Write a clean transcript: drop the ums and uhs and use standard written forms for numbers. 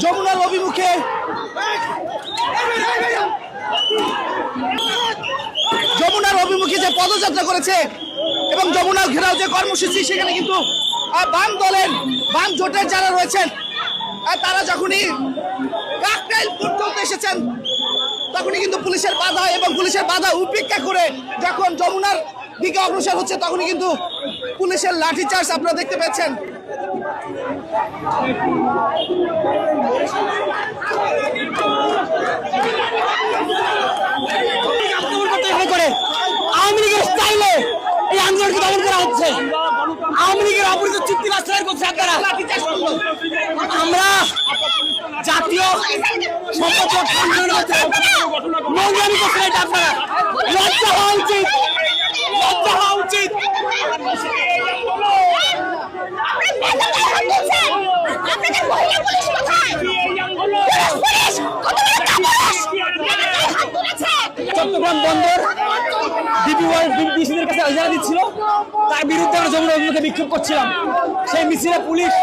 যমুনার অভিমুখে যে পদযাত্রা করেছে এবং যমুনা ঘেরাও যে কর্মসূচি, সেখানে কিন্তু বাম জোটের যারা রয়েছেন তারা যখনই কাকরাইল পর্যন্ত এসেছেন তখনই কিন্তু পুলিশের বাধা উপেক্ষা করে যখন যমুনার দিকে অগ্রসর হচ্ছে তখনই কিন্তু পুলিশের লাঠিচার্জ আপনারা দেখতে পেয়েছেন। আওয়ামী লীগের স্টাইলে এই আন্দোলনকে দমন করা হচ্ছে। আওয়ামী লীগের অবৈধ চুক্তি বাস্তবায়ন করছে আপনারা। আমরা জাতীয় সম্পদ নোংরামি করছেন, এটা আপনারা লজ্জা হওয়া উচিত, লজ্জা হওয়া উচিত। চট্টগ্রাম বন্দর ডিপিসিদের কাছে ইজারা দিচ্ছিল, তার বিরুদ্ধে আমরা যমুনা অভিমুখে বিক্ষোভ করছিলাম। সেই মিছিলে পুলিশ